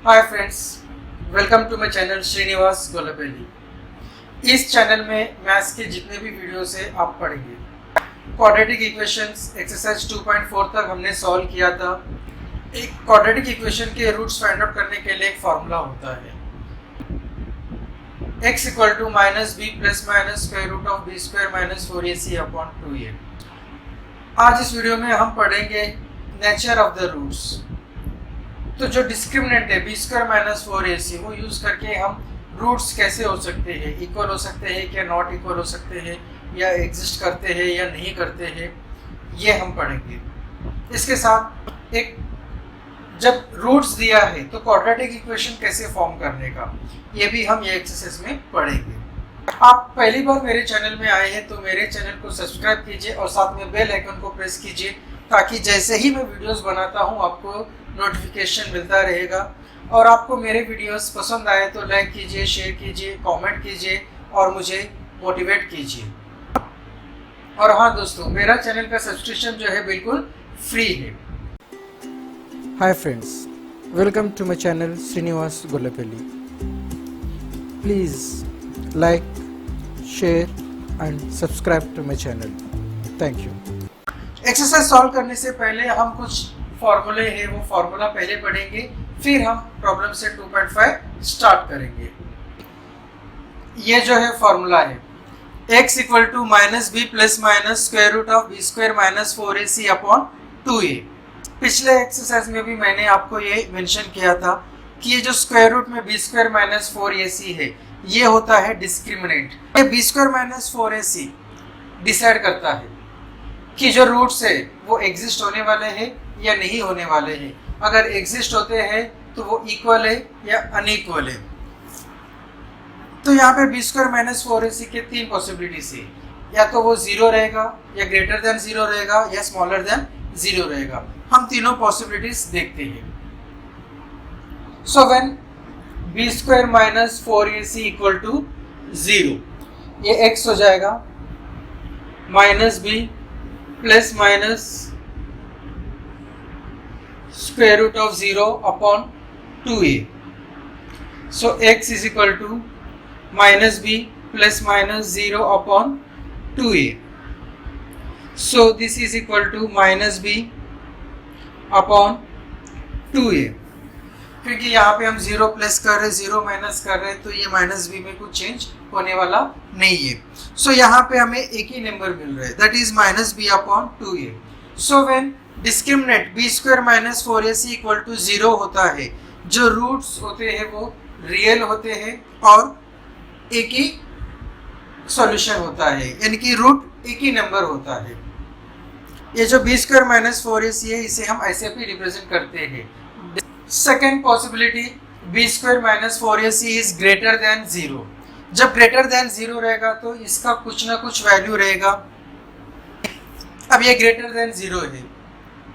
Hi friends, welcome to my channel Srinivas Golpeli. इस channel में maths के जितने भी वीडियोस है आप पढ़ेंगे। क्वाड्रेटिक इक्वेशंस एक्सरसाइज 2.4 तक हमने सॉल्व किया था। एक क्वाड्रेटिक इक्वेशन के रूट्स फाइंड आउट करने के लिए एक फॉर्मूला होता है x equal to minus B plus minus square root of B square minus 4ac upon 2a। आज इस वीडियो में हम पढ़ेंगे नेचर ऑफ द रूट्स। तो जो डिस्क्रिमिनेंट है बी स्क्वायर माइनस 4ac वो यूज करके हम रूट्स कैसे हो सकते हैं, इक्वल हो सकते हैं क्या नॉट इक्वल हो सकते हैं, या एग्जिस्ट करते हैं या नहीं करते हैं, ये हम पढ़ेंगे। इसके साथ एक जब रूट्स दिया है तो क्वाड्रेटिक इक्वेशन कैसे फॉर्म करने का ये भी हम ये एक्सरसाइज में पढ़ेंगे। आप पहली बार मेरे चैनल में आए हैं तो मेरे चैनल को सब्सक्राइब कीजिए और साथ में बेल आइकन को प्रेस कीजिए ताकि जैसे ही मैं वीडियोस बनाता हूं आपको नोटिफिकेशन मिलता रहेगा। और आपको मेरे वीडियोस पसंद आए तो लाइक कीजिए, शेयर कीजिए, कमेंट कीजिए और मुझे मोटिवेट कीजिए। और हाँ दोस्तों, मेरा चैनल का सब्सक्रिप्शन जो है बिल्कुल फ्री है। Hi friends, welcome to my channel Srinivas Gollapelli. Please like, share and subscribe to my channel. Thank you. Exercise solve करने से पहले हम कुछ फॉर्मूले हैं वो फॉर्मूला पहले पढ़ेंगे, फिर हम प्रॉब्लम से 2.5 स्टार्ट करेंगे। ये जो है फॉर्मूला है x equal to minus B plus minus square root of B square minus 4ac upon 2a। पिछले एक्सरसाइज में भी मैंने आपको ये मेंशन किया था कि ये जो स्क्वायर रूट में बी स्क्वायर माइनस 4ac है ये होता है डिस्क्रिमिनेंट। ये B square minus 4ac decide करता है कि जो रूट्स है वो एग्जिस्ट होने वाले हैं या नहीं होने वाले हैं। अगर एग्जिस्ट होते हैं तो वो इक्वल है या अनइक्वल है। तो यहाँ पे बी स्क्वायर माइनस 4ac के तीन पॉसिबिलिटीज है, या तो वो जीरो रहेगा या ग्रेटर देन जीरो रहेगा या स्मॉलर देन जीरो रहेगा। हम तीनों पॉसिबिलिटीज देखते हैं। So when B square minus 4ac equal to 0, ये x हो जाएगा minus B plus minus square root of 0 upon 2a। So x is equal to minus B plus minus 0 upon 2a। So this is equal to minus B upon 2a। क्योंकि यहाँ पे हम 0 plus कर रहे 0 minus कर रहे तो ये माइनस बी में कुछ चेंज होने वाला नहीं है। सो यहाँ पे हमें एक ही नंबर मिल रहा है, that is minus B upon 2a। So when discriminant B square minus 4ac equal to 0 होता है, जो रूट्स होते हैं वो रियल होते हैं और एक ही सॉल्यूशन होता है, यानी कि रूट एक ही नंबर होता है। ये जो बी स्क्वायर माइनस 4ac है इसे हम ऐसे भी रिप्रेजेंट करते हैं। Second possibility, B square minus 4ac is greater than 0। जब ग्रेटर देन 0 रहेगा तो इसका कुछ ना कुछ वैल्यू रहेगा। अब ये ग्रेटर देन 0 है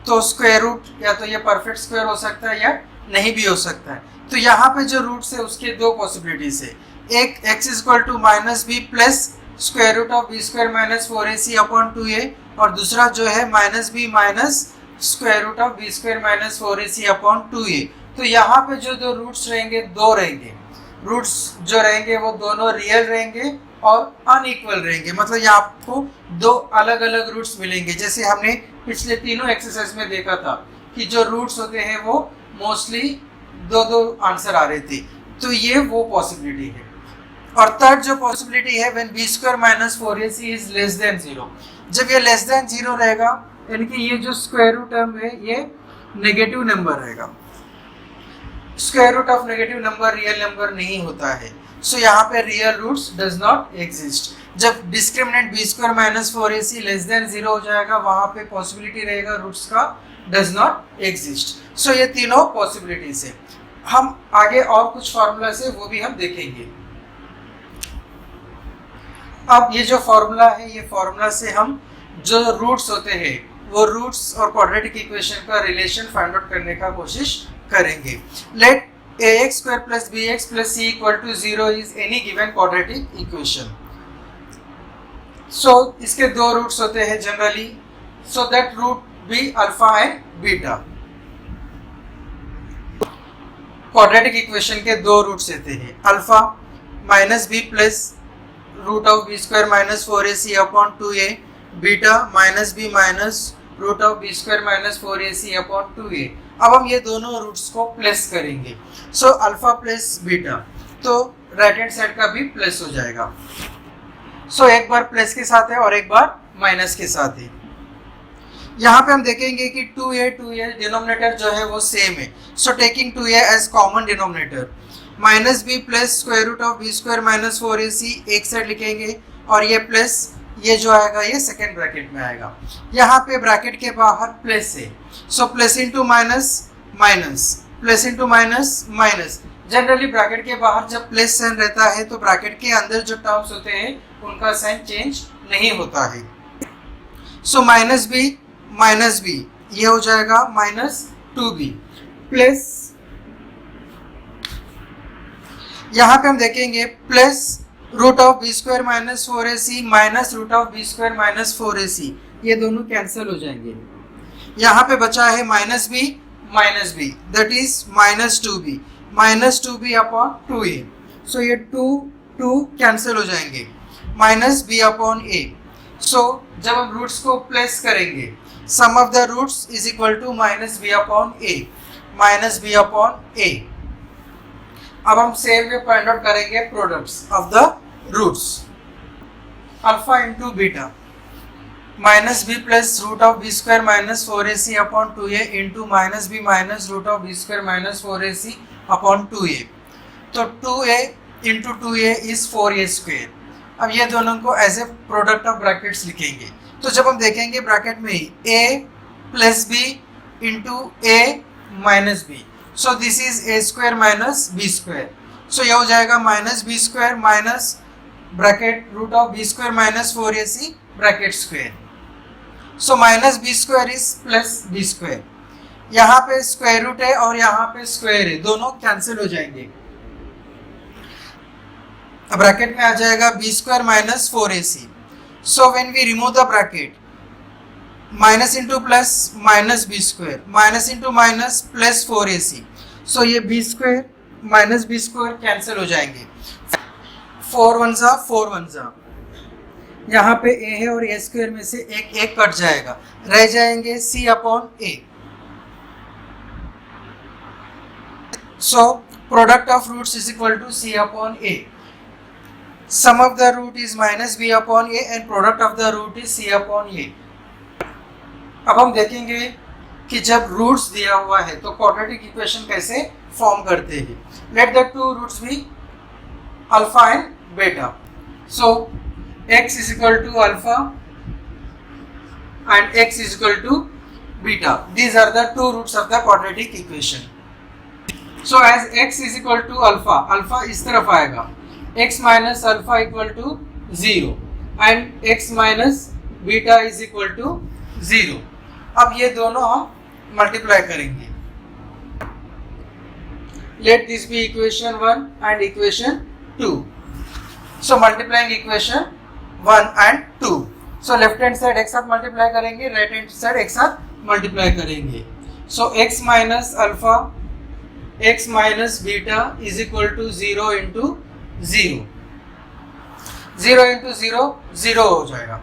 तो स्क्वायर रूट या तो ये परफेक्ट स्क्वायर हो सकता है या नहीं भी हो सकता है। तो यहाँ पे जो रूट्स है उसके दो पॉसिबिलिटीज है, एक x is equal to minus B plus square root of B square minus 4ac upon 2a, और दूसरा जो है minus B minus square root of B square minus 4ac upon 2a। तो यहाँ पे जो दो रूट्स रहेंगे दो रहेंगे, रूट्स जो रहेंगे वो दोनों रियल रहेंगे और अनइक्वल रहेंगे। मतलब यहाँ आपको दो अलग अलग रूट्स मिलेंगे, जैसे हमने पिछले तीनों एक्सरसाइज में देखा था कि जो रूट्स होते हैं वो मोस्टली दो दो आंसर आ रहे थे। तो ये वो पॉसिबिलिटी है। और थर्ड जो पॉसिबिलिटी है when B square minus 4ac is less than 0। जब ये लेस देन 0 रहेगा यानी कि ये जो स्क्वायर रूट टर्म है ये नेगेटिव नंबर रहेगा। Square root of negative number real number नहीं होता है। सो यहाँ पे real roots does not exist. जब discriminant B square minus 4ac less than 0 हो जाएगा वहाँ पे पॉसिबिलिटी रहेगा रूट्स का डज नॉट एग्जिस्ट। सो ये तीनों पॉसिबिलिटीज है। हम आगे और कुछ फॉर्मूला से वो भी हम देखेंगे। अब ये जो फॉर्मूला है ये फॉर्मूला से हम जो रूट्स होते हैं वो रूट्स और क्वाड्रेटिक इक्वेशन का रिलेशन फाइंड आउट करने का कोशिश करेंगे। Let ax square plus bx plus c equal to 0 is any given quadratic equation. So इसके दो रूट्स होते हैं generally, so that root be alpha and beta. Quadratic equation के दो रूट्स देते हैं, alpha minus B plus root of B square minus 4ac upon 2a, beta minus B minus root of B square minus 4ac upon 2a। अब हम ये दोनों roots को plus करेंगे, सो अल्फा प्लस बीटा, तो right hand side का भी plus हो जाएगा। सो एक बार प्लस के साथ है और एक बार माइनस के साथ है। यहाँ पे हम देखेंगे कि 2a डिनोमिनेटर जो है वो सेम है, so taking 2a as common denominator, minus B plus square root of B square minus 4ac एक साइड लिखेंगे और ये प्लस ये जो आएगा ये सेकेंड ब्रैकेट में आएगा। यहाँ पे ब्रैकेट के बाहर प्लस है, so plus into minus minus, plus into minus minus. Generally bracket के बाहर जब प्लस साइन रहता है तो ब्रैकेट के अंदर जो टर्म्स होते हैं उनका साइन चेंज नहीं होता है। सो माइनस बी ये हो जाएगा माइनस 2b प्लस, यहाँ पे हम देखेंगे plus root of B square minus 4ac minus root of B square minus 4ac, ये दोनों कैंसिल हो जाएंगे। यहाँ पे बचा है minus b that is minus 2b upon 2a, so ये 2 कैंसिल हो जाएंगे, minus b upon a। So जब हम रूट्स को प्लस करेंगे sum of the roots is equal to minus b upon a। अब हम सेम वे फाइंड आउट करेंगे products of the roots, alpha into beta minus B plus root of B square minus 4ac upon 2a into minus B minus root of B square minus 4ac upon 2a, तो 2a into 2a is 4a square. अब ये दोनों को as a product of brackets लिखेंगे, तो जब हम देखेंगे ब्रैकेट में ही a plus b into a minus b, so this is a square minus b square, so यह हो जाएगा minus b square minus bracket root of b square minus 4ac bracket square, so minus b square is plus b square. यहाँ पे square root है और यहाँ पे square है, दोनों कैंसिल हो जाएंगे। ब्रैकेट में आ जाएगा b square minus 4ac, so when we remove the bracket minus into plus minus b square, minus into minus plus 4ac, so ये b square minus b square cancel हो जाएंगे, 4 1 जा, यहाँ पे a है और a स्क्वायर में से एक कट जाएगा, रह जाएंगे c upon a। So product of roots is equal to c upon a, sum of the root is minus b upon a and product of the root is c upon a। अब हम देखेंगे कि जब roots दिया हुआ है तो quadratic equation कैसे फॉर्म करते हैं। Let the two roots be alpha and beta, so x is equal to alpha and x is equal to beta, these are the two roots of the quadratic equation। so as x is equal to alpha इस तरफ आएगा, x minus alpha equal to 0 and x minus beta is equal to 0। अब ये दोनों हम multiply करेंगे, let this be equation 1 and equation 2, so multiplying equation 1 and 2, so left hand side एक साथ मल्टीप्लाई करेंगे, राइट हैंड साइड एक साथ मल्टीप्लाई करेंगे, so x minus alpha x minus beta is equal to 0 into 0, 0 into 0 0 हो जाएगा।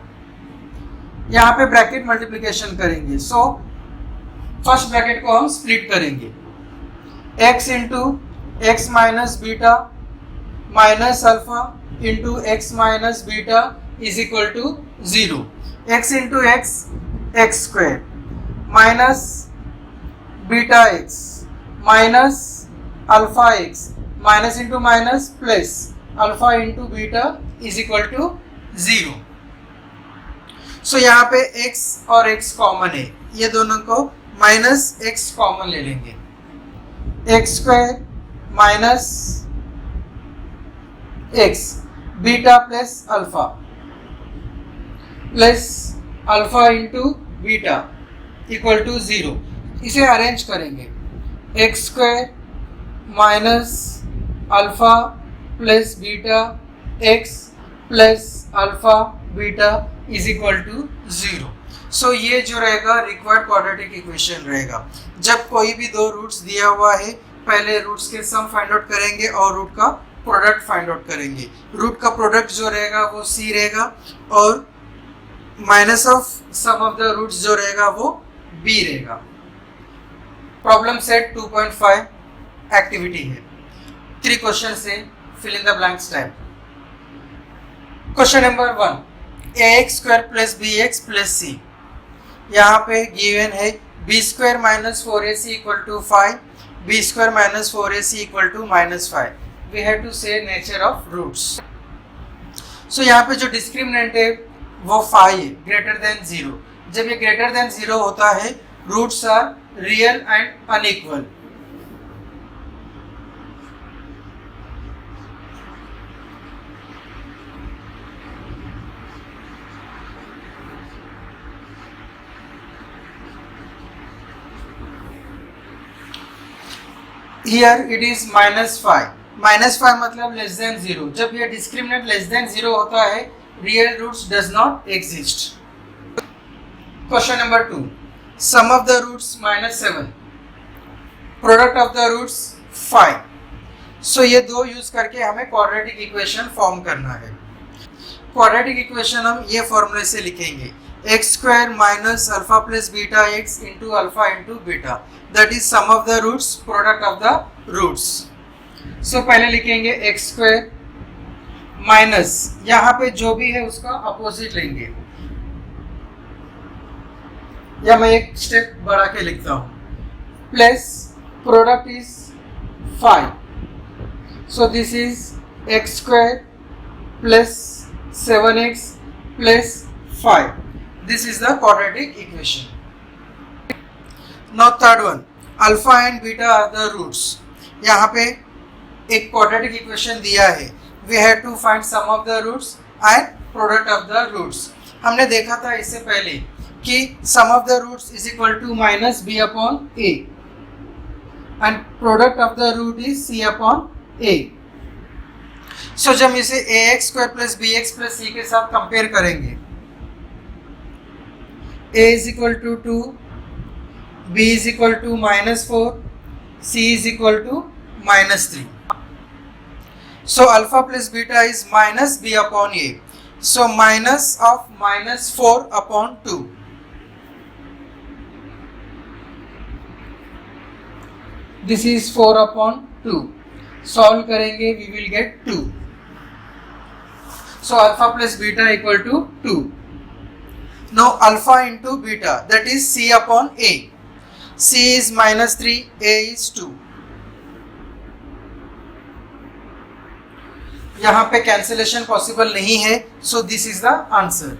यहाँ पे ब्रैकेट मल्टीप्लिकेशन करेंगे, सो फर्स्ट ब्रैकेट को हम स्प्लिट करेंगे, x into x minus beta minus alpha into x minus beta is equal to 0, x into x x square minus beta x minus alpha x minus into minus plus alpha into beta is equal to 0। So यहाँ पे x और x common है, ये दोनों को minus x common ले लेंगे, x square minus x beta plus alpha into beta equal to 0। इसे अरेंज करेंगे, x square minus alpha plus beta x plus alpha beta is equal to 0। So ये जो रहेगा रिक्वायर्ड क्वाड्रेटिक इक्वेशन रहेगा। जब कोई भी दो रूट्स दिया हुआ है पहले रूट्स के सम फाइंड आउट करेंगे और रूट का प्रोडक्ट फाइंड आउट करेंगे। रूट का प्रोडक्ट जो रहेगा वो c रहेगा और minus of sum of the roots जो रहेगा वो b रहेगा। प्रॉब्लम सेट 2.5 एक्टिविटी है। 3 क्वेश्चन से fill in the blanks type. Question number 1, ax square plus bx plus c। यहाँ पे गिवन है b square minus 4ac equal to 5, b square minus 4ac equal to -5। We have to say nature of roots. So यहाँ पे जो discriminant है वो 5 है, greater than 0। जब ये ग्रेटर देन 0 होता है roots are real and unequal. Here it is -5. -5 मतलब लेस देन 0। जब ये डिस्क्रिमिनेंट लेस देन 0 होता है real roots does not exist. Question number 2, sum of the roots -7, product of the roots 5। So ये दो use करके हमें क्वाड्रेटिक इक्वेशन फॉर्म करना है। क्वाड्रेटिक इक्वेशन हम ये फॉर्मूले से लिखेंगे, x square minus alpha plus beta x into alpha into beta, that is sum of the roots, product of the roots. So पहले लिखेंगे एक्स स्क्वायर माइनस, यहाँ पे जो भी है उसका अपोजिट लेंगे, या मैं एक स्टेप बढ़ा के लिखता हूँ, plus product is 5। So this is x square plus 7x plus 5। This is the quadratic equation. Now third one, alpha and beta are the roots. यहाँ पे एक quadratic equation दिया है, we have to find sum of the roots and product of the roots. हमने देखा था इससे पहले कि sum of the roots is equal to minus b upon a and product of the root is c upon a. So जब इसे ax square plus bx plus c के साथ कंपेयर करेंगे, a is equal to 2, b is equal to -4, c is equal to -3. So alpha plus beta is minus b upon a. So minus of -4 upon 2. This is 4 upon 2. Solve करेंगे we will get 2. So alpha plus beta equal to 2. Now alpha into beta, that is c upon a. c is -3, a is 2. यहाँ पे cancellation possible नहीं है, so this is the answer.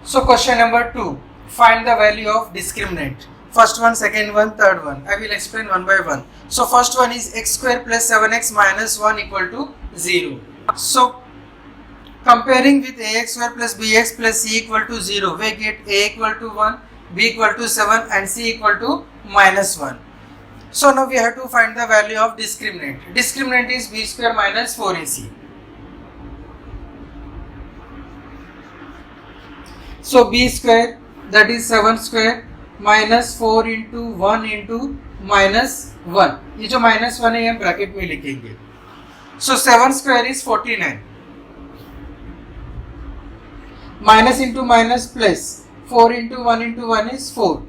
So question number 2, find the value of discriminant. First one, second one, third one. I will explain one by one. So first one is x square plus 7x minus 1 equal to 0. So comparing with ax square plus bx plus c equal to 0, we get a equal to 1, b equal to 7 and c equal to -1. So now we have to find the value of discriminant. Discriminant is b square minus 4ac. So b square, that is 7 square minus 4 into 1 into -1. ये जो -1 है हम bracket में लिखेंगे। So 7 square is 49. Minus into minus plus, 4 into 1 into 1 is 4.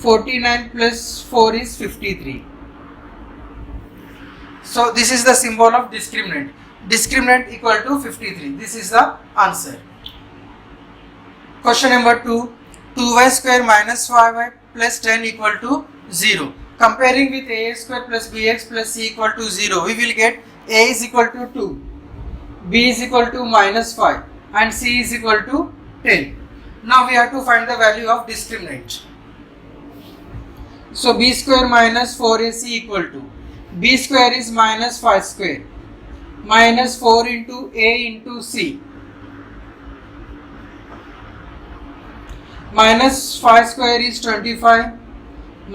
49 plus 4 is 53. So this is the symbol of discriminant. Discriminant equal to 53. This is the answer. Question number 2, 2y square minus 5y plus 10 equal to 0. Comparing with ax square plus bx plus c equal to 0, we will get a is equal to 2, b is equal to -5 and c is equal to 10. Now we have to find the value of discriminant. So b square minus 4ac equal to, b square is -5 square, minus 4 into a into c, minus 5 square is 25,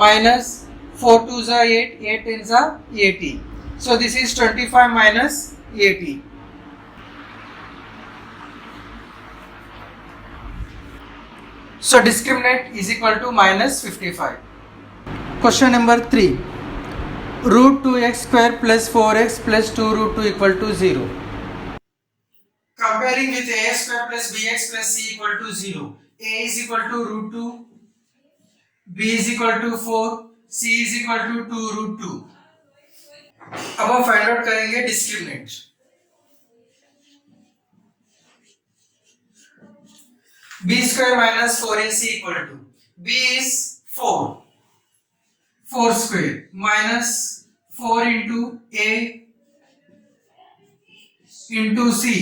minus 4 2s are 8, 8 10s are 80. So this is 25 minus 80. So discriminant is equal to minus 55. Question number 3. Root 2x square plus 4x plus 2 root 2 equal to 0. Comparing with a square plus bx plus c equal to 0. A is equal to root 2, b is equal to 4, c is equal to 2 root 2. अब हम find out करेंगे discriminant. b square minus 4ac equal to b is 4 square minus 4 into a into c.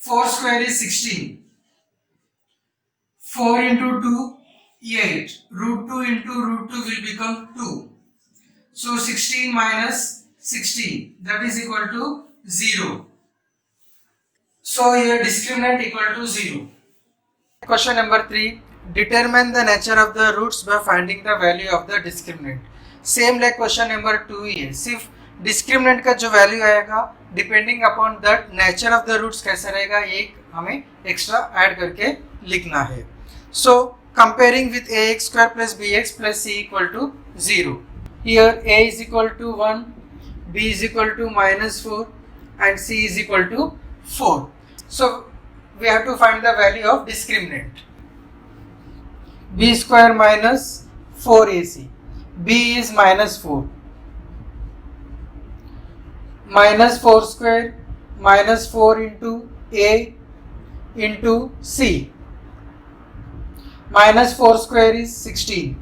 4 square is 16. 4 into 2 8. Root 2 into root 2 will become 2. So 16 minus 16, that is equal to 0. So here discriminant equal to 0. Question number 3. Determine the nature of the roots by finding the value of the discriminant. Same like question number 2 ही है, सिर्फ discriminant का जो value आएगा depending upon that nature of the roots कैसा रहेगा, ये हमें एक्स्ट्रा ऐड करके लिखना है. So comparing with ax square plus bx plus c equal to 0. Here a is equal to 1, b is equal to minus 4 and c is equal to 4. So we have to find the value of discriminant. B square minus 4ac. B is minus 4. Minus 4 square minus 4 into a into c. Minus 4 square is 16.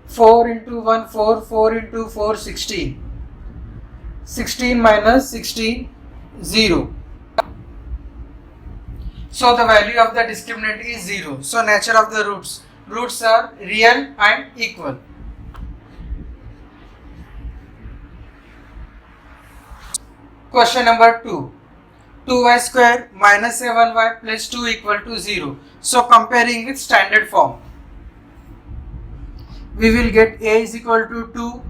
4 into 1 4, 4 into 4 16. 16 minus 16 0. So the value of the discriminant is 0. So nature of the roots are real and equal. Question number 2. 2y square minus 7y plus 2 equal to 0. So comparing with standard form, we will get a is equal to 2,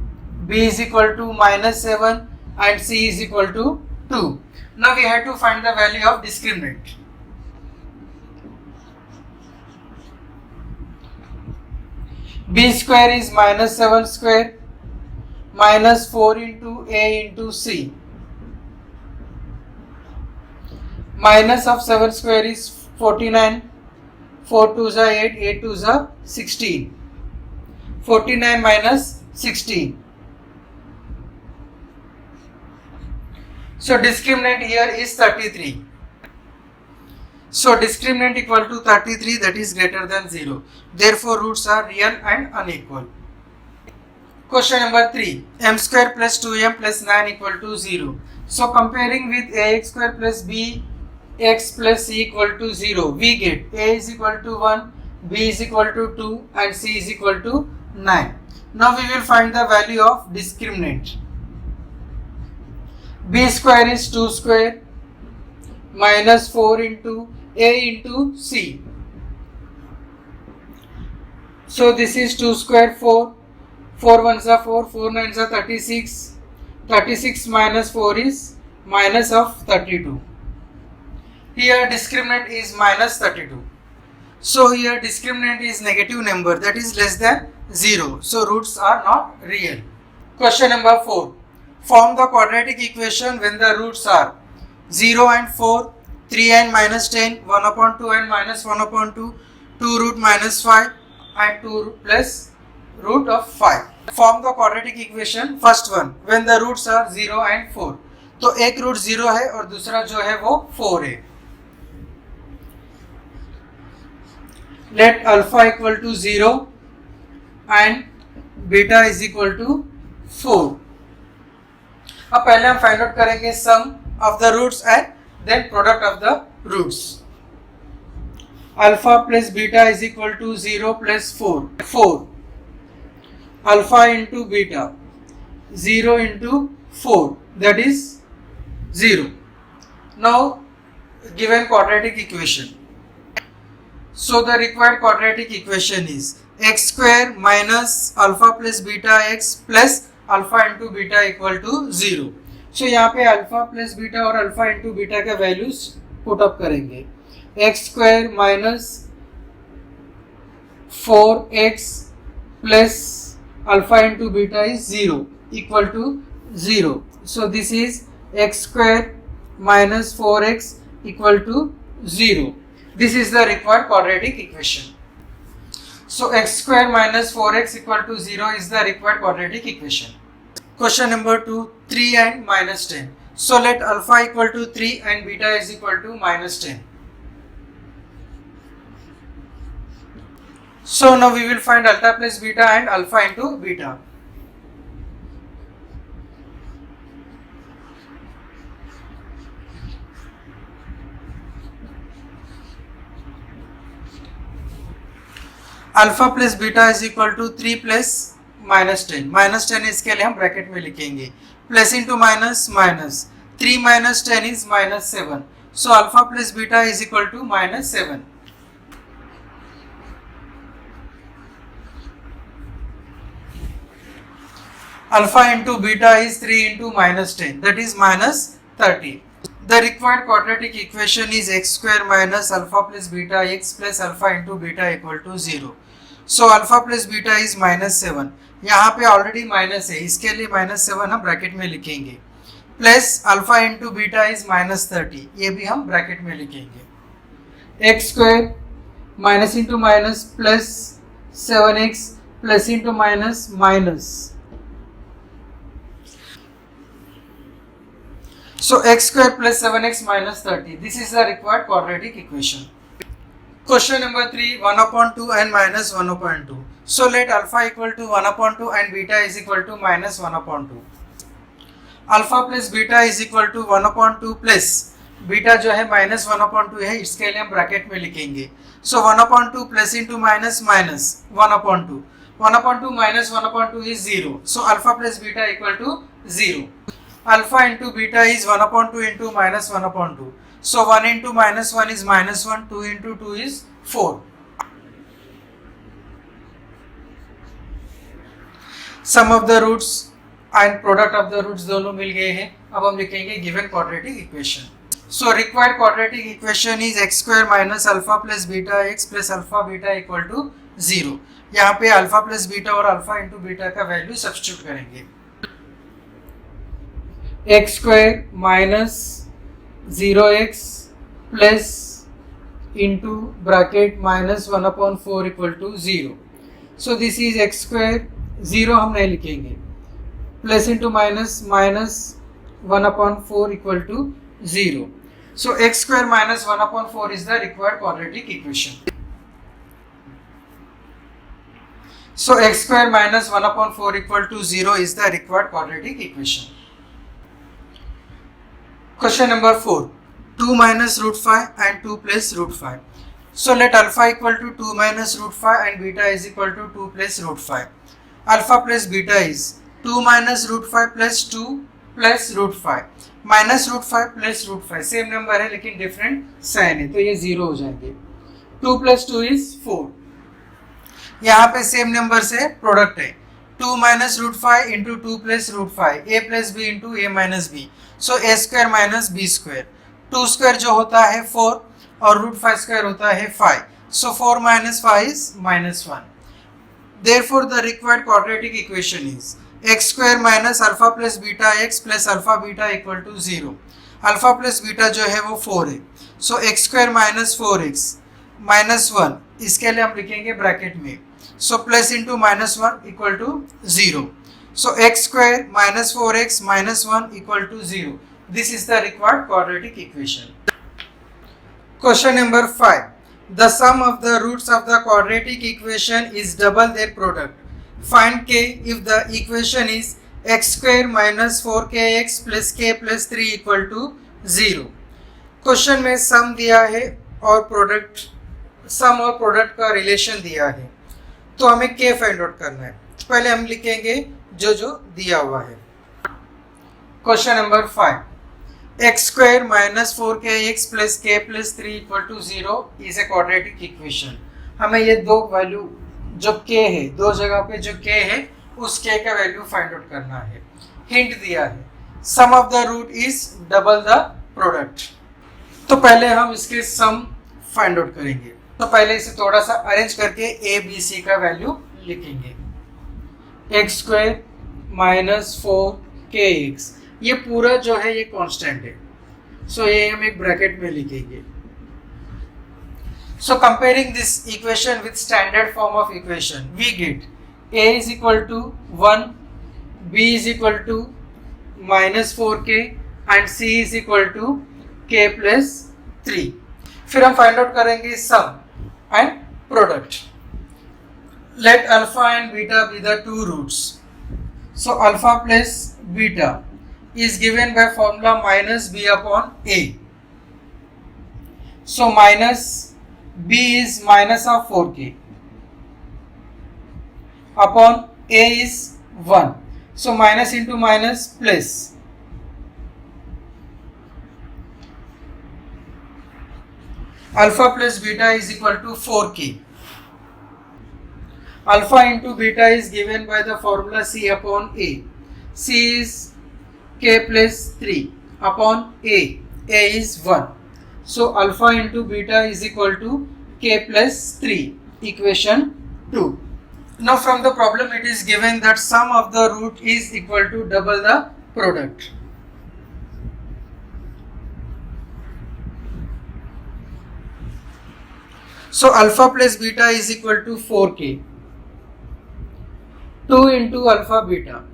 b is equal to minus 7 and c is equal to 2. Now we have to find the value of discriminant. B square is minus 7 square minus 4 into a into c. Minus of 7 square is 49. 4 2s are 8, 8 2s are 16. 49 minus 16. So discriminant here is 33. So discriminant equal to 33, that is greater than 0. Therefore roots are real and unequal. Question number 3. M square plus 2m plus 9 equal to 0. So comparing with ax square plus bx plus c equal to 0, we get a is equal to 1, b is equal to 2 and c is equal to 9. Now we will find the value of discriminant. B square is 2 square minus 4 into a into c. So this is 2 square 4. 4 1s are 4, 4 9s are 36. 36 minus 4 is minus of 32. Here discriminant is minus 32. So here discriminant is negative number, that is less than 0. So roots are not real. Question number 4. Form the quadratic equation when the roots are 0 and 4, 3n minus 10, 1 upon 2n minus 1 upon 2, 2 root minus 5 and 2 plus root of 5. Form the quadratic equation. First one, when the roots are 0 and 4. तो एक root 0 है और दूसरा जो है वो 4 है. Let alpha equal to 0 and beta is equal to 4. अब पहले हम फाइंड आउट करेंगे sum of the roots and then product of the roots. Alpha plus beta is equal to 0 plus 4. Alpha into beta, 0 into 4, that is 0. Now given quadratic equation. So the required quadratic equation is x square minus alpha plus beta x plus alpha into beta equal to 0. So यहाँ पे alpha plus beta और alpha into beta का values put up करेंगे. X square minus 4x plus alpha into beta is 0 equal to 0. So this is x square minus 4x equal to 0. This is the required quadratic equation. So x square minus 4x equal to 0 is the required quadratic equation. Question number 2, 3 and minus 10. So let alpha equal to 3 and beta is equal to minus 10. So now we will find alpha plus beta and alpha into beta. Alpha plus beta is equal to 3 plus minus 10. Minus 10 इसके लिए हम bracket में लिखेंगे. Plus into minus minus. 3 minus 10 is minus 7. So alpha plus beta is equal to minus 7. Alpha into beta is 3 into minus 10, that is minus 30. The required quadratic equation is x square minus alpha plus beta x plus alpha into beta equal to 0. So alpha plus beta is minus 7. यहाँ पे already minus है, इसके लिए minus 7 हम bracket में लिखेंगे. Plus alpha into beta is minus 30, ये भी हम ब्रैकेट में लिखेंगे. X square minus into minus plus 7x plus into minus minus. So x square plus 7x minus 30. This is the required quadratic equation. Question number 3, 1 upon 2 and minus 1 upon 2. So let alpha equal to 1 upon 2 and beta is equal to minus 1 upon 2. Alpha plus beta is equal to 1 upon 2 plus beta जो है minus 1 upon 2 है, इसके लिए हम bracket में लिखेंगे. So 1 upon 2 plus into minus minus 1 upon 2. 1 upon 2 minus 1 upon 2 is 0. So alpha plus beta equal to 0. Alpha into beta is 1 upon 2 into minus 1 upon 2. So 1 into minus 1 is minus 1, 2 into 2 is 4. Sum of the roots and product of the roots दोनों मिल गए हैं. अब हम लिखेंगे given quadratic equation. So required quadratic equation is x square minus alpha plus beta x plus alpha beta equal to 0. यहाँ पे alpha plus beta और alpha into beta का वैल्यू सब्स्टिट्यूट करेंगे. x square minus 0x plus into bracket minus 1 upon 4 equal to 0. So this is x square, 0 हम नहीं लिखेंगे, plus into minus minus 1 upon 4 equal to 0. So x square minus 1 upon 4 is the required quadratic equation. So x square minus 1 upon 4 equal to 0 is the required quadratic equation. Question number 4, 2 minus root 5 and 2 plus root 5. So let alpha equal to 2 minus root 5 and beta is equal to 2 plus root 5. Alpha plus beta is 2 minus root 5 plus 2 plus root 5. Minus root 5 plus root 5. Same number है लेकिन different sign है, तो ये 0 हो जाएंगे. 2 plus 2 is 4. यहाँ पे same number से प्रोडक्ट है. 2 minus root 5 into 2 plus root 5. A plus B into A minus B. So a square minus b square. 2 square जो होता है 4 और root 5 square होता है 5. So 4 minus 5 is minus 1. Therefore the required quadratic equation is x square minus alpha plus beta x plus alpha beta equal to 0. Alpha plus beta जो है वो 4 है. So x square minus 4x minus 1, इसके लिए हम लिखेंगे bracket में. So plus into minus 1 equal to 0. So x square minus 4x minus 1 equal to 0. This is the required quadratic equation. Question number 5. The sum of the roots of the quadratic equation is double their product. Find k if the equation is x square minus 4kx plus k plus 3 equal to 0. Question में सम दिया है और product, सम और product का relation दिया है, तो हमें k फाइंड आउट करना है. पहले हम लिखेंगे जो दिया हुआ है. Question number 5, x square minus 4kx plus k plus 3 equal to 0 is a quadratic equation. हमें ये दो वैल्यू जो k है, दो जगह पे जो k है उस k का वैल्यू फाइंड आउट करना है. हिंट दिया है sum of the root is double the product. तो पहले हम इसके सम फाइंड आउट करेंगे। तो पहले इसे थोड़ा सा अरेंज करके ए बी सी का वैल्यू लिखेंगे। एक्स स्क्वायर माइनस 4kx, ये पूरा जो है ये कांस्टेंट है, सो ये हम एक ब्रैकेट में लिखेंगे। So comparing this equation with standard form of equation, we get a is equal to 1, b is equal to minus 4k and c is equal to k plus 3। फिर हम फाइंड आउट करेंगे sum and product. Let alpha and beta be the two roots. So alpha plus beta is given by formula minus b upon a. So minus b is minus of 4k upon a is 1. So minus into minus plus. Alpha plus beta is equal to 4k. Alpha into beta is given by the formula c upon a. C is k plus 3 upon a. A is 1. So alpha into beta is equal to k plus 3, equation 2. Now from the problem it is given that sum of the root is equal to double the product. So alpha plus beta is equal to 4k. 2 into alpha beta,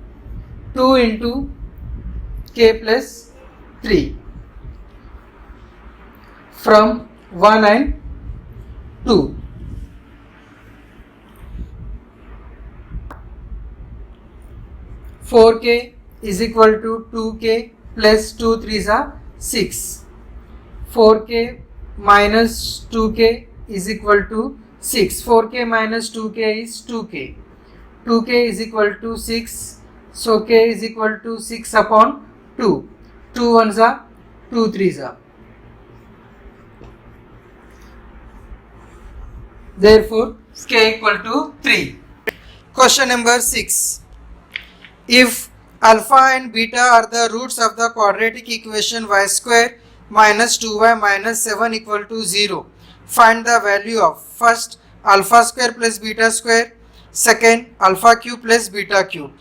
2 into k plus 3. From 1 and 2. Four k is equal to 2k plus 2 3s are 6. 4k minus 2k is equal to 6. 4k minus 2k is 2k. 2k is equal to 6. So k is equal to 6 upon 2. 2 1s are 2 3s are. Therefore, k equal to 3. Question number 6. If alpha and beta are the roots of the quadratic equation y square minus 2y minus 7 equal to 0, find the value of first alpha square plus beta square, second alpha cube plus beta cube.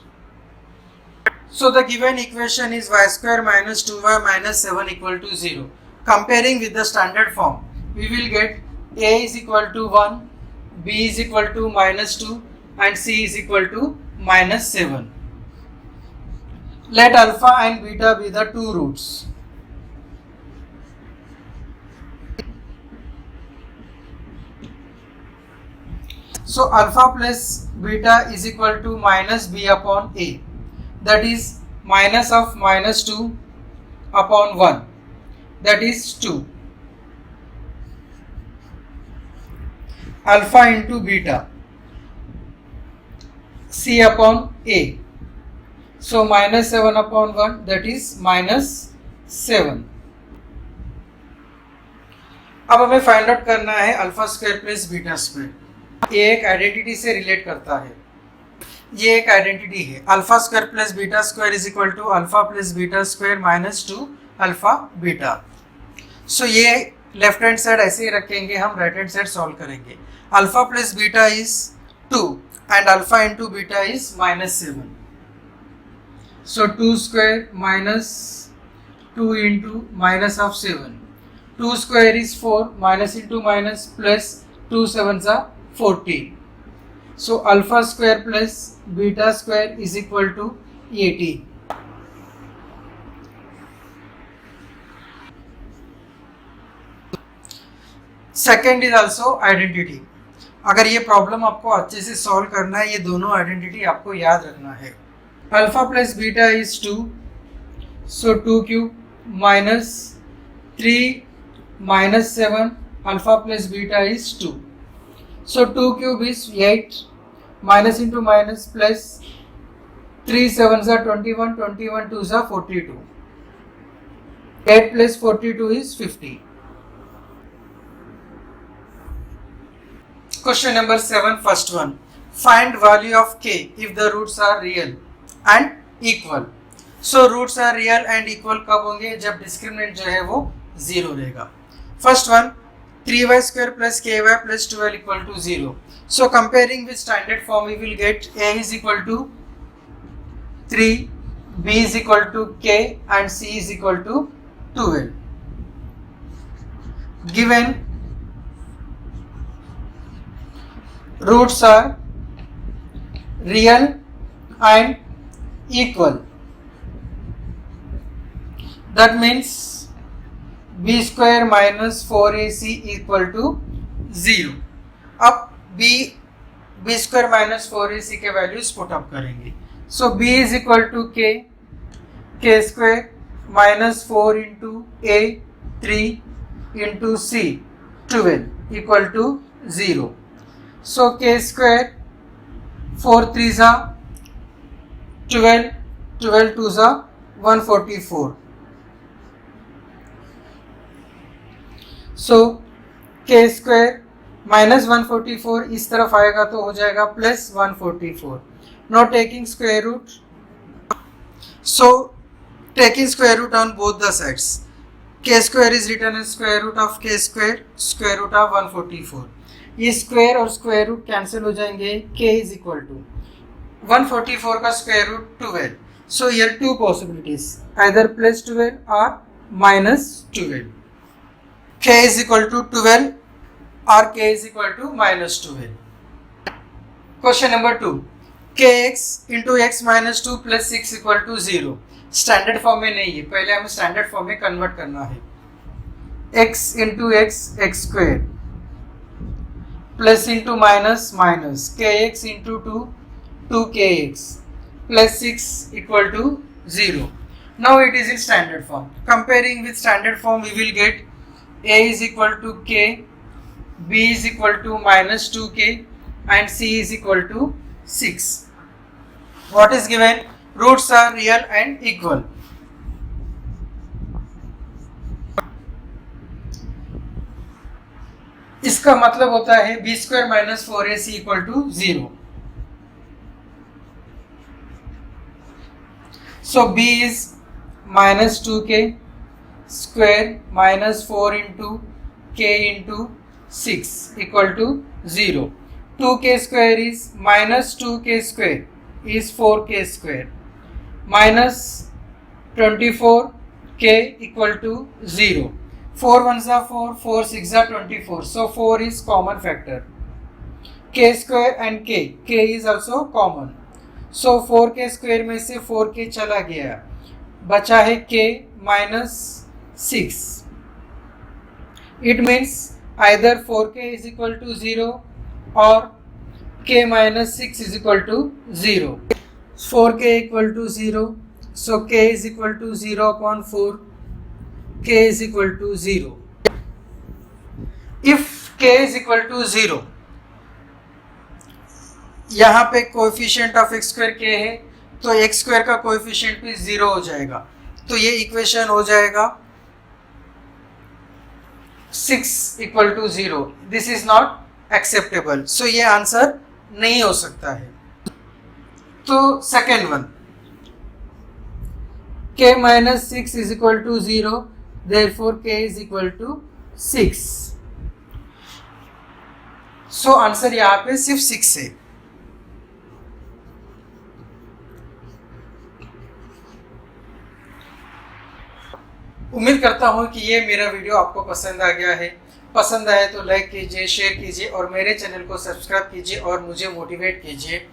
So the given equation is y square minus 2y minus 7 equal to 0. Comparing with the standard form, we will get a is equal to 1, b is equal to minus 2 and c is equal to minus 7. Let alpha and beta be the two roots. So alpha plus beta is equal to minus b upon a, that is minus of minus 2 upon 1, that is 2. Alpha into beta, c upon a, so minus 7 upon 1, that is minus 7. अब हमें find out करना है alpha square plus beta square. ये एक identity से relate करता है, ये एक आइडेंटिटी है। Alpha square plus beta square is equal to alpha plus beta square minus 2 alpha beta. So ये लेफ्ट हैंड साइड ऐसे ही रखेंगे, हम राइट हैंड साइड सॉल्व करेंगे। Alpha plus beta is 2 and alpha into beta is minus 7. So 2 square minus 2 into minus of 7. 2 square is 4, minus into minus plus 2 sevens are 14. So alpha square plus beta square is equal to 18. Second is also identity. अगर ये problem आपको अच्छे से solve करना है, ये दोनों identity आपको याद रखना है। Alpha plus beta is 2, so 2 cube minus 3 minus 7 alpha plus beta is 2, so 2 cube is 8 minus into minus plus 3 7s are 21, 21 2s are 42, 8 plus 42 is 50. Question number 7, first one. Find value of k if the roots are real and equal. So roots are real and equal कब होंगे? जब discriminant जो है वो 0 रहेगा. First one, 3y square plus ky plus 12 equal to 0. So comparing with standard form, we will get a is equal to 3, b is equal to k and c is equal to 12. Given roots are real and equal, that means b square minus 4ac equal to 0. अब b square minus 4ac के values put up करेंगे. So b is equal to k square minus 4 into a 3 into c 12 equal to 0. So k square 4 3s are 12, 12 2s are 144. So k square minus 144 इस तरफ आएगा तो हो जाएगा plus 144. Not taking square root, so taking square root on both the sides. k square is written as square root of k square square root of 144. ये square और square root cancel हो जाएंगे. k इज इक्वल टू 144 का square root 12. So here two possibilities, either plus 12 और minus 12. k is equal to 12 or k is equal to minus 12. Question number 2. kx into x minus 2 plus 6 equal to 0. Standard form में नहीं है, पहले हमें standard form में convert करना है. x into x x square plus into minus minus kx into 2 2kx plus 6 equal to 0. Now it is in standard form. Comparing with standard form, we will get a is equal to k, b is equal to minus 2k and c is equal to 6. What is given? Roots are real and equal. इसका मतलब होता है b square minus 4ac equal to 0. So b is minus 2k square minus 4 into k into 6 equal to 0. 2k square is minus 2k square is 4k square minus 24k equal to 0. 4 1s are 4, 4 6s are 24. So 4 is common factor. K square and k is also common. So 4k square में से 4k चला गया, बचा है k minus 6. It means either 4k is equal to 0 or k minus 6 is equal to 0. 4k equal to 0, so k is equal to 0 upon 4, k is equal to 0. If k is equal to 0, यहाँ पे coefficient of x square k है, तो x square का coefficient भी 0 हो जाएगा. तो ये इक्वेशन हो जाएगा 6 equal to 0. This is not acceptable. So ये आंसर नहीं हो सकता है. तो second one, k minus 6 is equal to 0, therefore k is equal to 6. So answer यहाँ पे सिर्फ 6 है. उम्मीद करता हूँ कि ये मेरा वीडियो आपको पसंद आ गया है. पसंद आए तो लाइक कीजिए, शेयर कीजिए और मेरे चैनल को सब्सक्राइब कीजिए और मुझे मोटिवेट कीजिए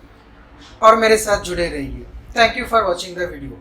और मेरे साथ जुड़े रहिए. Thank you for watching the video.